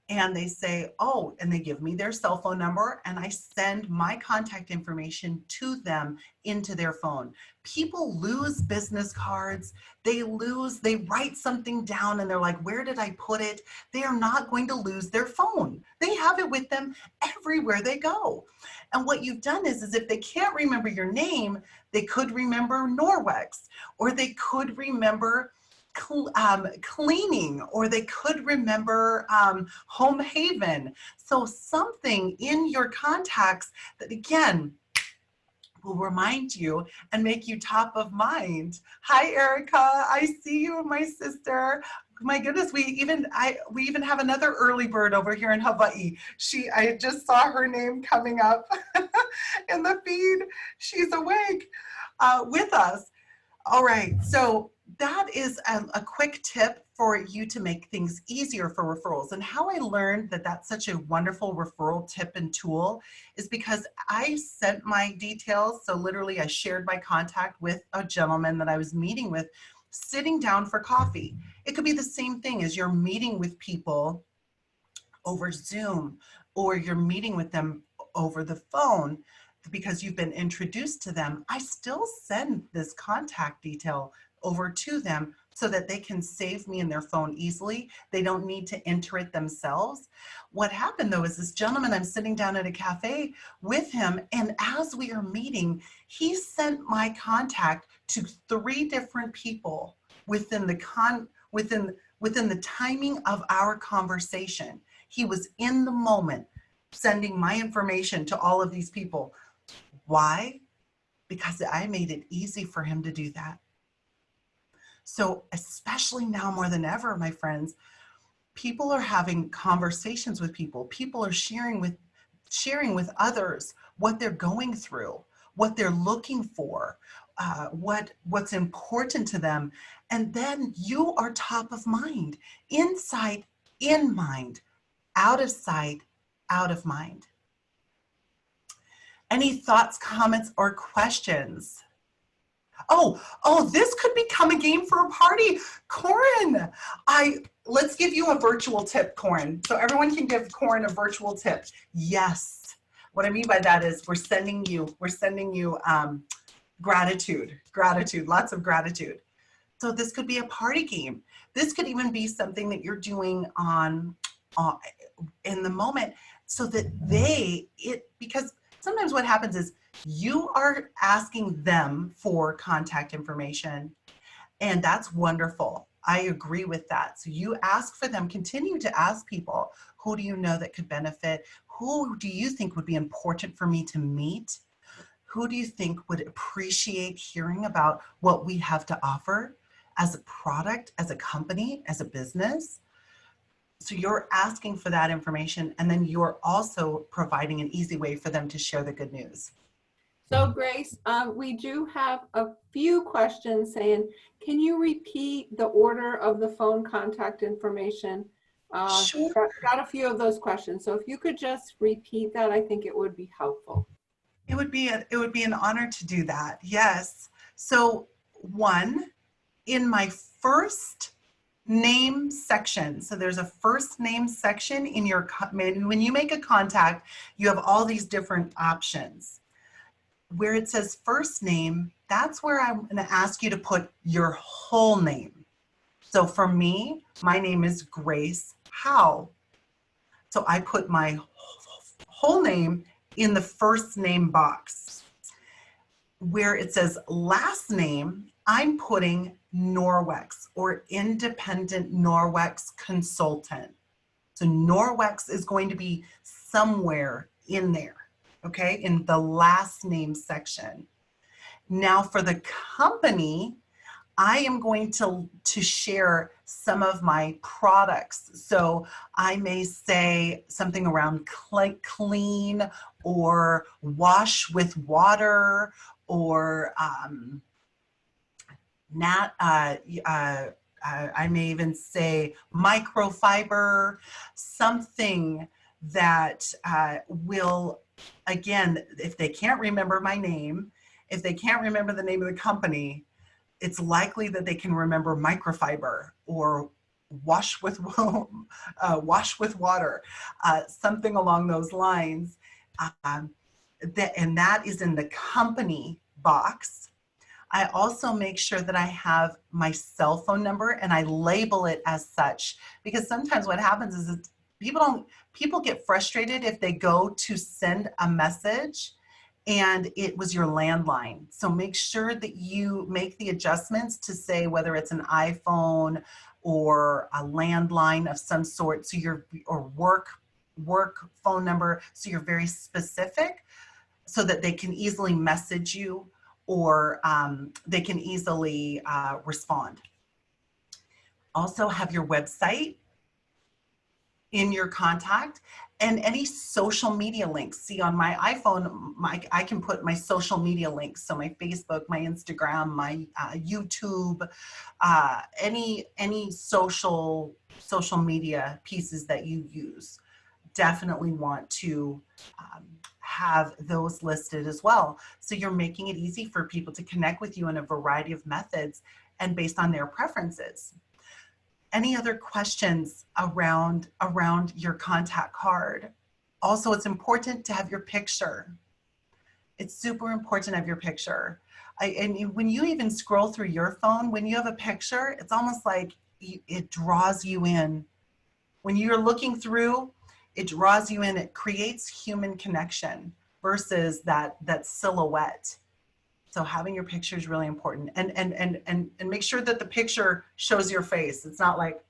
And they say, oh, and they give me their cell phone number, and I send my contact information to them into their phone. People lose business cards. They write something down and they're like, where did I put it? They are not going to lose their phone. They have it with them everywhere they go. And what you've done is if they can't remember your name, they could remember Norwex, or they could remember cleaning, or they could remember Home Haven. So something in your contacts that, again, will remind you and make you top of mind. Hi, Erica. I see you, my sister. My goodness, we even have another early bird over here in Hawaii. I just saw her name coming up in the feed. She's awake with us. All right, so that is a quick tip for you to make things easier for referrals. And how I learned that that's such a wonderful referral tip and tool is because I sent my details. So literally I shared my contact with a gentleman that I was meeting with, sitting down for coffee. It could be the same thing as you're meeting with people over Zoom, or you're meeting with them over the phone because you've been introduced to them. I still send this contact detail over to them so that they can save me in their phone easily. They don't need to enter it themselves. What happened though is this gentleman, I'm sitting down at a cafe with him, and as we are meeting, he sent my contact to 3 different people within the timing of our conversation. He was in the moment sending my information to all of these people. Why? Because I made it easy for him to do that. So especially now more than ever, my friends, people are having conversations with people. People are sharing with others what they're going through, what they're looking for, what's important to them. And then you are top of mind, in sight, in mind, out of sight, out of mind. Any thoughts, comments, or questions? This could become a game for a party. Corin, let's give you a virtual tip, Corin. So everyone can give Corin a virtual tip. Yes. What I mean by that is we're sending you gratitude, lots of gratitude. So this could be a party game. This could even be something that you're doing in the moment, so that because sometimes what happens is you are asking them for contact information, and that's wonderful. I agree with that. So you ask for them, continue to ask people, who do you know that could benefit? Who do you think would be important for me to meet? Who do you think would appreciate hearing about what we have to offer as a product, as a company, as a business? So you're asking for that information, and then you're also providing an easy way for them to share the good news. So Grace, we do have a few questions saying, can you repeat the order of the phone contact information? Sure. Got a few of those questions. So if you could just repeat that, I think it would be helpful. It would be an honor to do that. Yes. So one, in my first name section. So there's a first name section in your, when you make a contact, you have all these different options. Where it says first name, that's where I'm going to ask you to put your whole name. So for me, my name is Grace Howe. So I put my whole name in the first name box. Where it says last name, I'm putting Norwex, or independent Norwex consultant. So Norwex is going to be somewhere in there, okay, in the last name section. Now for the company, I am going to share some of my products. So I may say something around clean, or wash with water, or I may even say microfiber, something that will, again, if they can't remember my name, if they can't remember the name of the company, it's likely that they can remember microfiber or wash with water, something along those lines. And that is in the company box. I also make sure that I have my cell phone number and I label it as such, because sometimes what happens is that people get frustrated if they go to send a message and it was your landline. So make sure that you make the adjustments to say whether it's an iPhone or a landline of some sort, so or work phone number, so you're very specific, so that they can easily message you, or they can easily respond. Also have your website in your contact, and any social media links. See, on my iPhone, I can put my social media links. So my Facebook, my Instagram, my YouTube, any social media pieces that you use. Definitely want to have those listed as well. So you're making it easy for people to connect with you in a variety of methods and based on their preferences. Any other questions around your contact card? Also, it's important to have your picture. It's super important to have your picture. And when you even scroll through your phone, when you have a picture, it's almost like it draws you in. When you're looking through, it draws you in. It creates human connection versus that silhouette. So having your picture is really important, and make sure that the picture shows your face. It's not like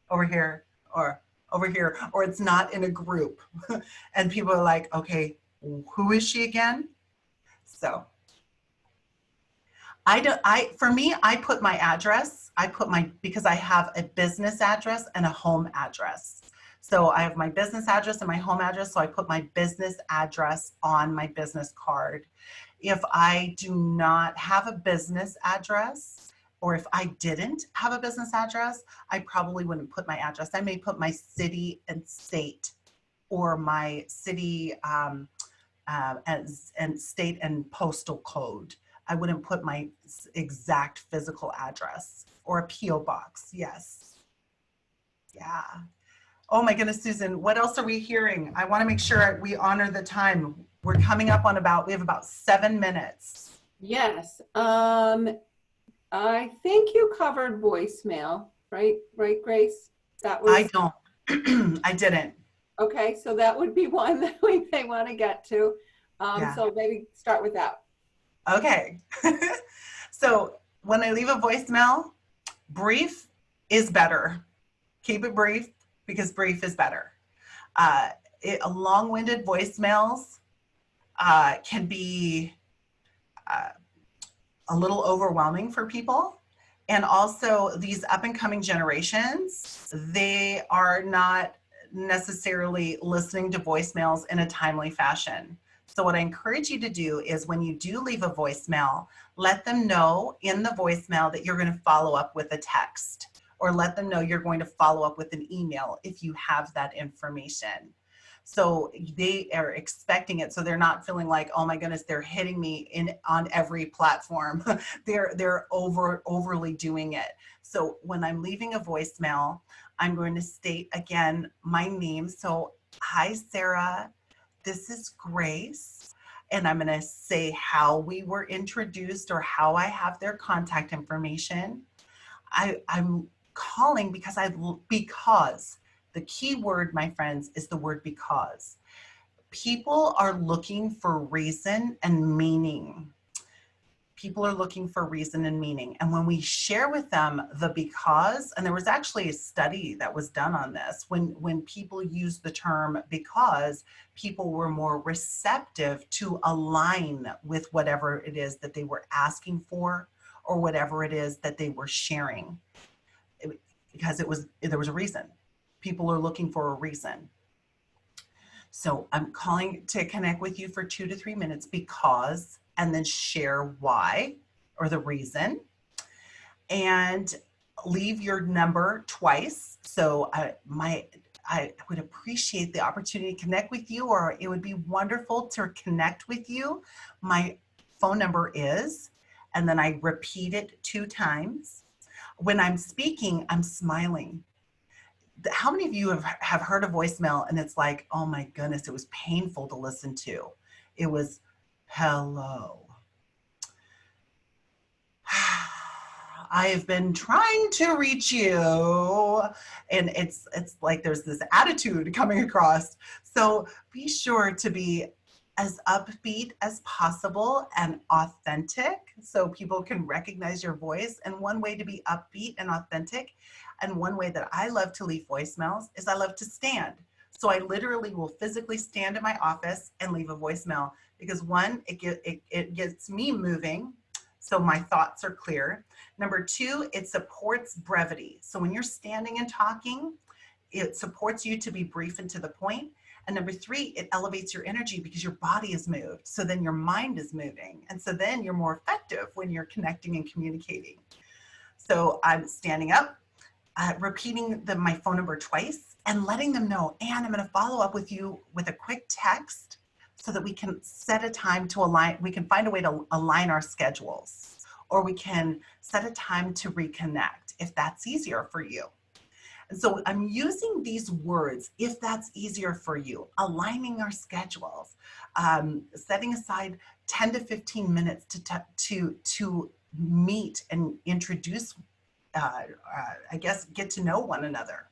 over here or over here, or it's not in a group and people are like, okay, who is she again? So for me, I put my address, because I have a business address and a home address. So I have my business address and my home address. So I put my business address on my business card. If I do not have a business address, or if I didn't have a business address, I probably wouldn't put my address. I may put my city and state, or my city and state and postal code. I wouldn't put my exact physical address or a PO box. Yes. Yeah. Oh my goodness, Susan, what else are we hearing? I want to make sure we honor the time. We're coming up on we have about 7 minutes. Yes. I think you covered voicemail, right? Right, Grace? That was. I don't. I didn't. Okay, so that would be one that we may want to get to. Yeah. So maybe start with that. Okay. So when I leave a voicemail, brief is better. Keep it brief because brief is better. Long-winded voicemails can be a little overwhelming for people. And also these up and coming generations, they are not necessarily listening to voicemails in a timely fashion. So what I encourage you to do is when you do leave a voicemail, let them know in the voicemail that you're going to follow up with a text, or let them know you're going to follow up with an email if you have that information. So they are expecting it. So they're not feeling like, oh my goodness, they're hitting me on every platform. they're overly doing it. So when I'm leaving a voicemail, I'm going to state again my name. So, hi, Sarah, this is Grace. And I'm going to say how we were introduced or how I have their contact information. I'm calling because the key word, my friends, is the word because. People are looking for reason and meaning. People are looking for reason and meaning. And when we share with them the because, and there was actually a study that was done on this, when people use the term because, people were more receptive to align with whatever it is that they were asking for or whatever it is that they were sharing. Because there was a reason. People are looking for a reason. So I'm calling to connect with you for 2 to 3 minutes because, and then share why or the reason, and leave your number twice. So I would appreciate the opportunity to connect with you, or it would be wonderful to connect with you. My phone number is, and then I repeat it 2 times. When I'm speaking, I'm smiling. How many of you have heard a voicemail and it's like, oh my goodness, it was painful to listen to. It was, hello. I have been trying to reach you. And it's like there's this attitude coming across. So be sure to be as upbeat as possible and authentic so people can recognize your voice. And one way to be upbeat and authentic, and one way that I love to leave voicemails, is I love to stand. So I literally will physically stand in my office and leave a voicemail because one, it gets me moving so my thoughts are clear. Number 2, it supports brevity. So when you're standing and talking, it supports you to be brief and to the point. And number 3, it elevates your energy because your body is moved. So then your mind is moving. And so then you're more effective when you're connecting and communicating. So I'm standing up, repeating my phone number twice and letting them know, and I'm going to follow up with you with a quick text so that we can set a time to align. We can find a way to align our schedules, or we can set a time to reconnect if that's easier for you. And so I'm using these words, if that's easier for you, aligning our schedules, setting aside 10 to 15 minutes to meet and introduce, I guess, get to know one another.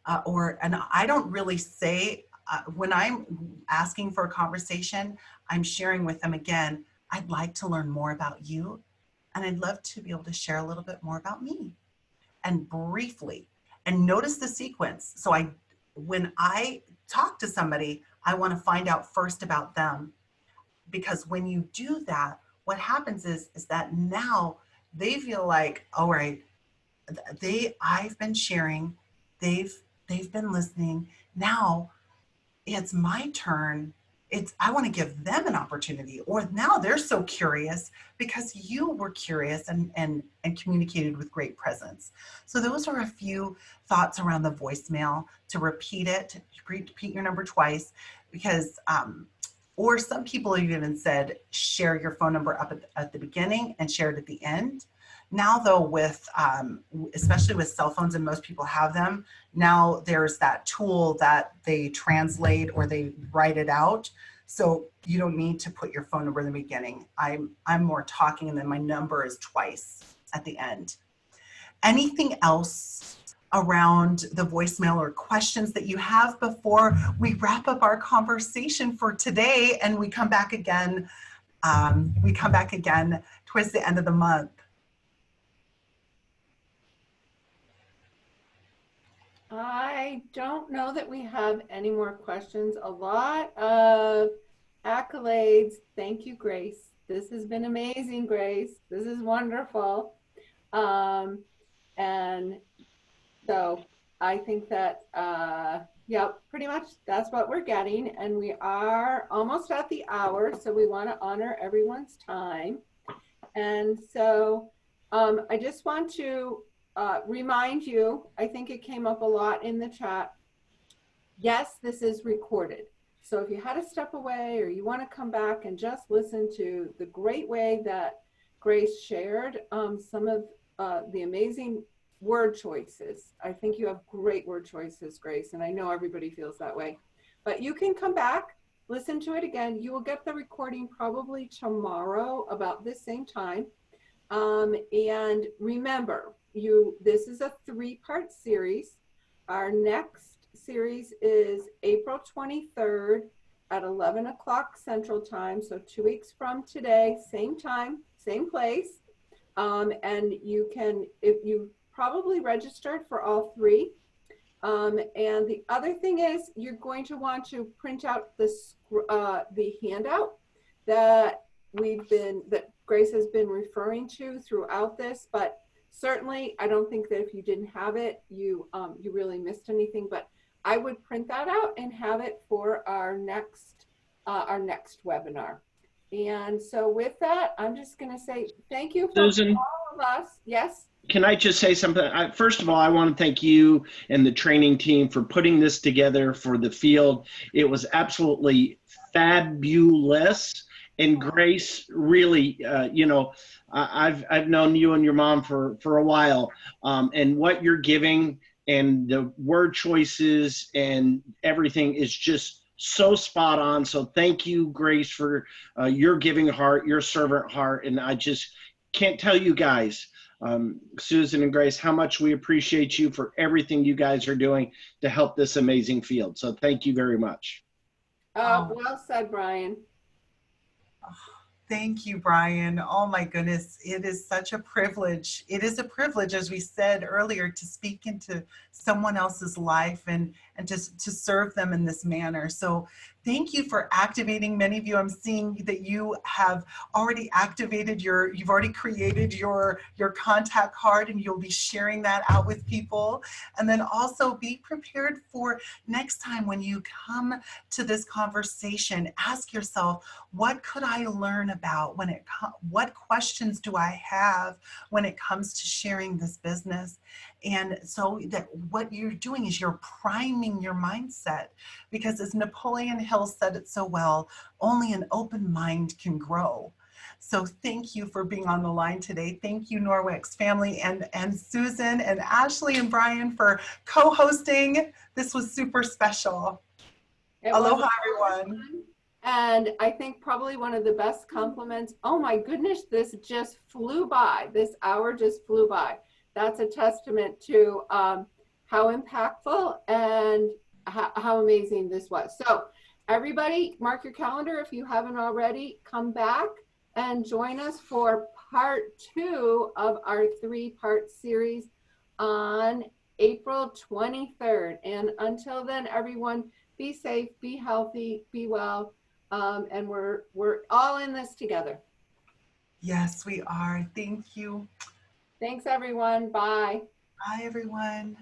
And I don't really say, when I'm asking for a conversation, I'm sharing with them again, I'd like to learn more about you, and I'd love to be able to share a little bit more about me. And briefly, and notice the sequence. So when I talk to somebody, I want to find out first about them, because when you do that, what happens is that now they feel like, all right, I've been sharing, they've been listening. Now it's my turn. I want to give them an opportunity, or now they're so curious because you were curious and communicated with great presence. So those are a few thoughts around the voicemail. To repeat it, repeat your number twice, because or some people have even said share your phone number up at the beginning and share it at the end. Now though, with especially with cell phones, and most people have them, now there's that tool that they translate or they write it out. So you don't need to put your phone number in the beginning. I'm more talking, and then my number is twice at the end. Anything else around the voicemail or questions that you have before we wrap up our conversation for today and we come back again towards the end of the month? I don't know that we have any more questions. A lot of accolades. Thank you, Grace. This has been amazing, Grace. This is wonderful. And so I think that, yeah, pretty much that's what we're getting. And we are almost at the hour, so we want to honor everyone's time. And so I just want to remind you, I think it came up a lot in the chat. Yes, this is recorded. So if you had to step away or you want to come back and just listen to the great way that Grace shared some of the amazing word choices. I think you have great word choices, Grace, and I know everybody feels that way. But you can come back, listen to it again. You will get the recording probably tomorrow about this same time. And remember, this is a 3-part series. Our next series is April 23rd at 11 o'clock Central Time. So 2 weeks from today, same time, same place. And you can, if you probably registered for all 3. And the other thing is you're going to want to print out the handout that that Grace has been referring to throughout this, but certainly I don't think that if you didn't have it, you really missed anything, but I would print that out and have it for our next webinar. And so with that, I'm just going to say thank you from Susan, all of us. Yes. can I just say something? First of all, I want to thank you and the training team for putting this together for the field. It was absolutely fabulous. And Grace, really, you know, I've known you and your mom for a while, and what you're giving and the word choices and everything is just so spot on. So thank you, Grace, for your giving heart, your servant heart, and I just can't tell you guys, Susan and Grace, how much we appreciate you for everything you guys are doing to help this amazing field. So thank you very much. Well said, Brian. Thank you, Brian. Oh my goodness, it is such a privilege. It is a privilege, as we said earlier, to speak into someone else's life and to serve them in this manner. So thank you for activating. Many of you, I'm seeing that you have already activated you've already created your contact card, and you'll be sharing that out with people. And then also be prepared for next time when you come to this conversation, ask yourself, what could I learn about what questions do I have when it comes to sharing this business? And so that what you're doing is you're priming your mindset, because as Napoleon Hill said it so well, only an open mind can grow. So thank you for being on the line today. Thank you, Norwex family, and Susan and Ashley and Brian for co-hosting. This was super special. Aloha, everyone. And I think probably one of the best compliments, oh my goodness, this just flew by. This hour just flew by. That's a testament to how impactful and how amazing this was. So everybody, mark your calendar if you haven't already. Come back and join us for part 2 of our 3-part series on April 23rd. And until then, everyone, be safe, be healthy, be well, and we're all in this together. Yes, we are. Thank you. Thanks, everyone. Bye. Bye, everyone.